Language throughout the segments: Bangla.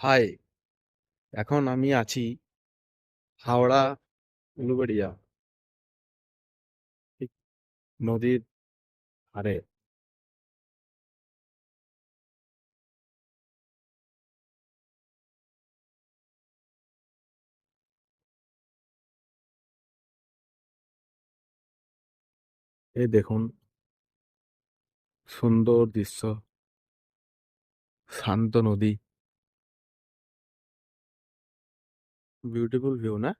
হাই, এখন আমি আছি হাওড়া উলুবেড়িয়া, ঠিক নদীর ধারে। এই দেখুন, সুন্দর দৃশ্য, শান্ত নদী, বিউটিফুল ভিউ না?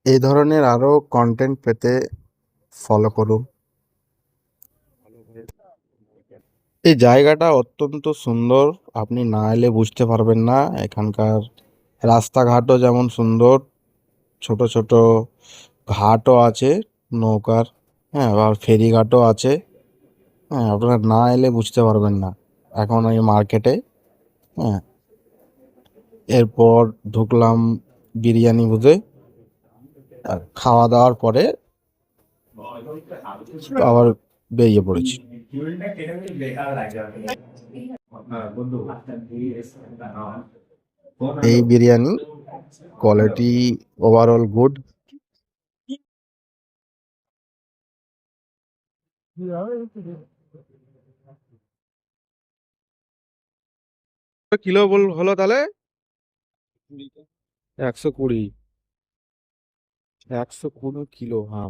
এই ধরনের আরো কন্টেন্ট পেতে ফলো করুন। এই জায়গাটা অত্যন্ত সুন্দর, আপনি না এলে বুঝতে পারবেন না। এখানকার রাস্তাঘাটও যেমন সুন্দর, ছোট ছোট ঘাটও আছে নৌকার, হ্যাঁ, আবার ফেরিঘাটও আছে। হ্যাঁ, আপনারা না এলে বুঝতে পারবেন না। এখন আমি মার্কেটে, হ্যাঁ, এরপর ঢুকলাম বিরিয়ানি বুথে। আর খাওয়া দাওয়ার পরে আবার বেরিয়ে পড়েছি। এই biryani quality overall good. Kilo হলো তাহলে? 120। 120 কিলো, হ্যাঁ।